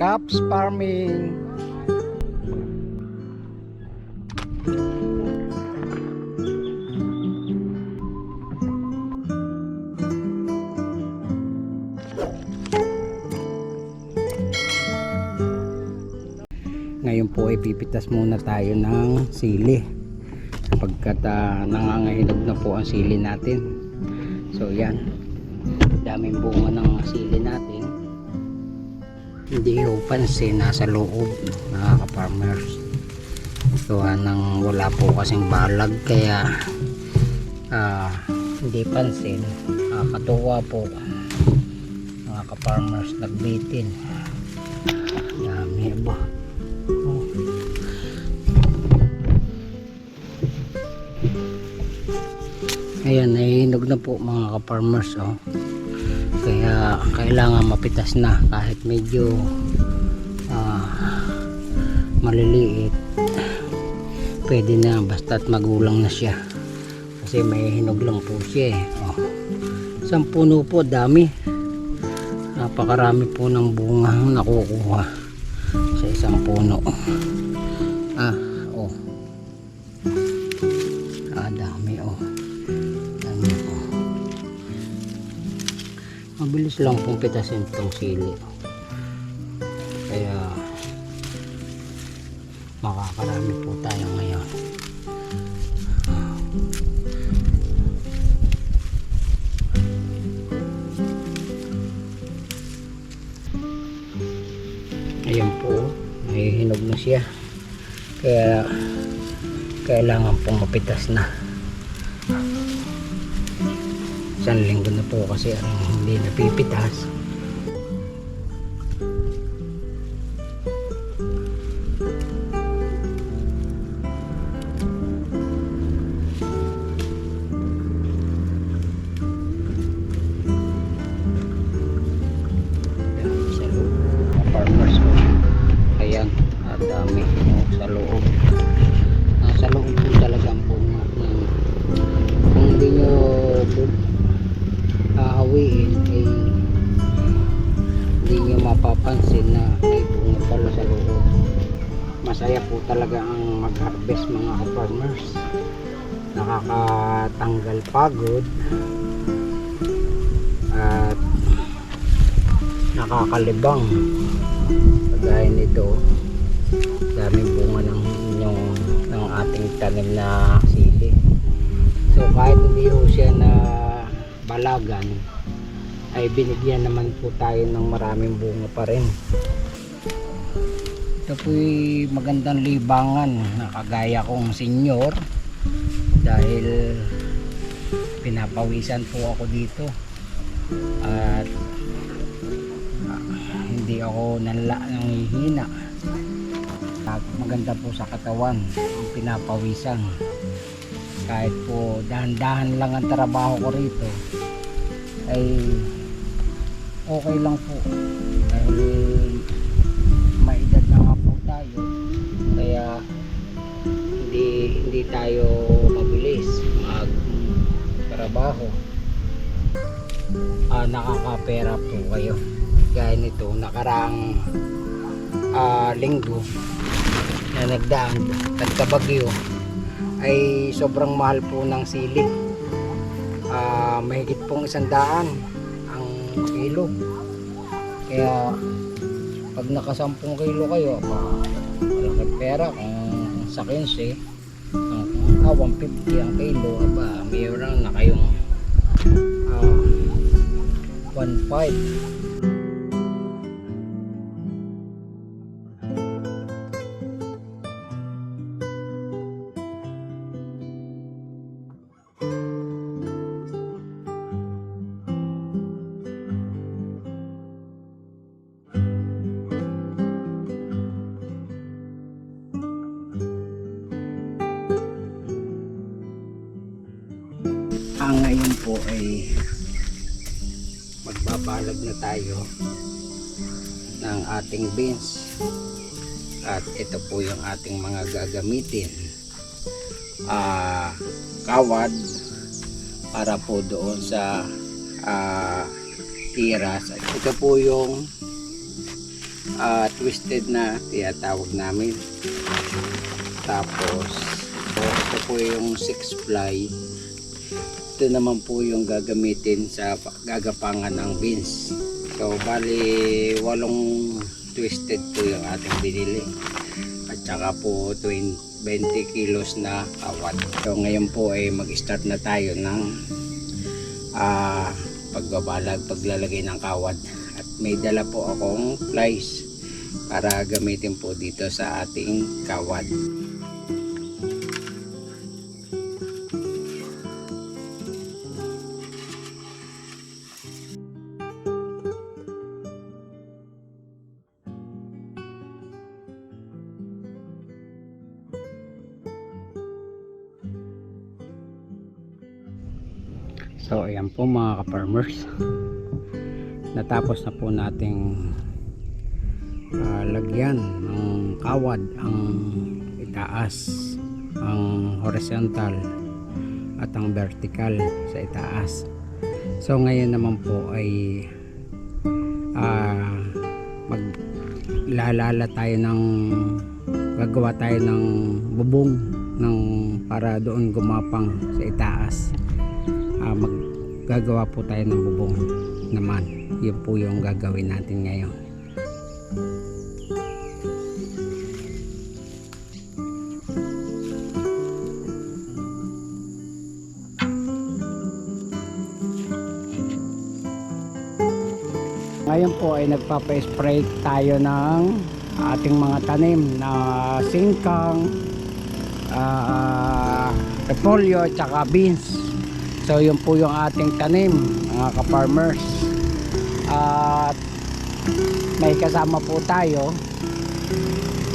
Caps Farming. Ngayon po ay pipitas muna tayo ng sili sapagkat nangangahinog na po ang sili natin. So yan, daming bunga ng sili natin, hindi ko pansin nasa loob, mga ka-farmers. Gawa nang wala po kasing balag kaya hindi pansin. Katuwa po, mga ka-farmers, nagbitin. Dami ba? Oh. Ayan, nahihinog na po mga ka-farmers, oh. Kaya kailangan mapitas na kahit medyo maliliit, pwede na basta't magulang na siya kasi may hinog lang po siya, eh. Oh. Isang puno po, dami, napakarami po ng bunga nakukuha sa isang puno. Dami, dami, mabilis lang pong pitasin itong sili, kaya makakarami po tayo ngayon. Ayan po, nahihinog na siya, kaya kailangan pong mapitas na. Isang linggo na po kasi hindi napipitas. Farmers po, ayan, dami sa loob. Nasa loob po talaga ang bunga. Kung hindi nyo hahawiin ay hindi nyo mapapansin na may bunga pala sa loob. Masaya po talaga ang mag-harvest, mga ka-farmers. Nakakatanggal pagod at nakakalibang. Kagaya nito, daming bunga ng ating tanim na sili. So kahit hindi ho siya na balagan, ay binigyan naman po tayo ng maraming bunga pa rin. Ito po'y magandang libangan na kagaya kong senior, dahil pinapawisan po ako dito at hindi ako nanghihina. Maganda po sa katawan ang pinapawisan. Kahit po dahan-dahan lang ang trabaho ko rito, ay okay lang po dahil may edad na nga po tayo, kaya hindi tayo mabilis magtrabaho. Nakakapera po kayo. Gaya nito, nakaraang linggo na nagkabagyo ay sobrang mahal po ng sili. Mahigit pong 100 ang kilo. Kaya pag naka 10 kilo kayo, malaking pera. Kung sa 15, 150 ang kilo, mayroon na kayong 1.5. Ngayon po ay magbabalag na tayo ng ating beans, at ito po yung ating mga gagamitin. Kawad para po doon sa tiras. Ito po yung twisted na tinatawag namin. Tapos ito po yung 6 ply. Ito naman po yung gagamitin sa gagapangan ng beans. So bali 8 twisted po yung ating binili. At saka po 20 kilos na kawad. So ngayon po ay mag-start na tayo ng paglalagay ng kawad. At may dala po akong plies para gamitin po dito sa ating kawad. So ayan po mga ka-farmers, natapos na po nating lagyan ng kawad ang itaas, ang horizontal at ang vertical sa itaas. So ngayon naman po ay maglalala tayo ng gagawa tayo ng bubong para doon gumapang sa itaas. Maggagawa po tayo ng bubong naman. Yun po yung gagawin natin ngayon. Ngayon po ay nagpapa-spray tayo ng ating mga tanim na singkang, repolyo, tsaka beans. So yun po yung ating tanim mga ka-farmers. At may kasama po tayo,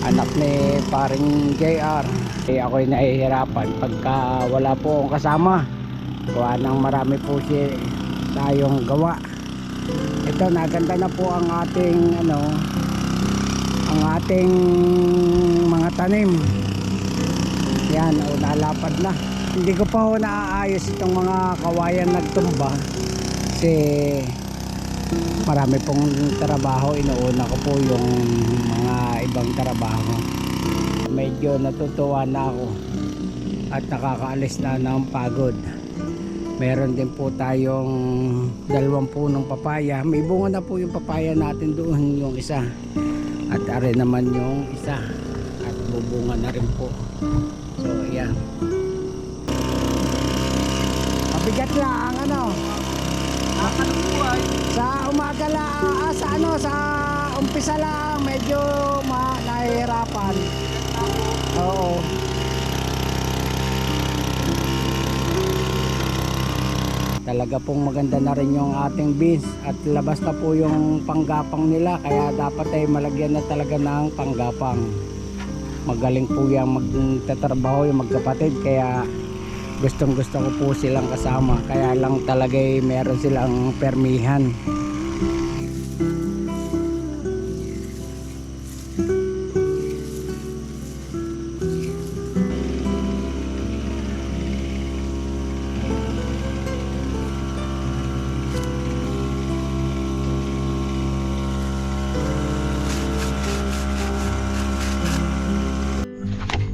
anak ni paring JR. Ako'y nahihirapan pagka wala po akong kasama. Gawa ng marami po tayong gawa. Ito, naganda na po ang ating ang ating mga tanim. Yan, nalapad na. Hindi ko pa ho naaayos itong mga kawayan nagtumba kasi marami pong trabaho. Inuuna ko po yung mga ibang trabaho. Medyo natutuwa na ako at nakakaalis na ng pagod. Meron din po tayong 2 punong papaya. May bunga na po yung papaya natin doon, yung isa. At are naman yung isa. At bubunga na rin po. So ayan. Mabigat lang sa umaga lang, sa umpisa lang medyo nahihirapan. Oo. Talaga pong maganda na rin yung ating beans at labas na po yung panggapang nila, kaya dapat ay malagyan na talaga ng panggapang. Magaling po yung magtatrabaho yung magkapatid, kaya gustong gusto ko po silang kasama, kaya lang talaga meron silang permihan.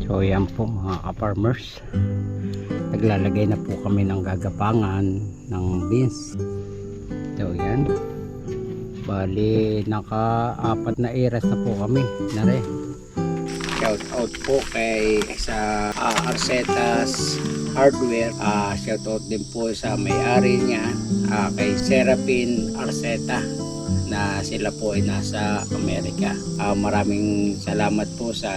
So yan po mga ka-farmers, naglalagay na po kami ng gagapangan ng beans. So yan, bali naka-4 na eras na po kami na rin. Shout out po kay sa Arcetas Hardware. Shout out din po sa may-ari niya, kay Serapin Arceta, na sila po ay nasa Amerika. Maraming salamat po sa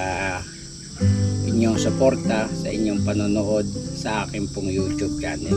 inyong suporta, sa inyong panonood sa aking pong YouTube channel.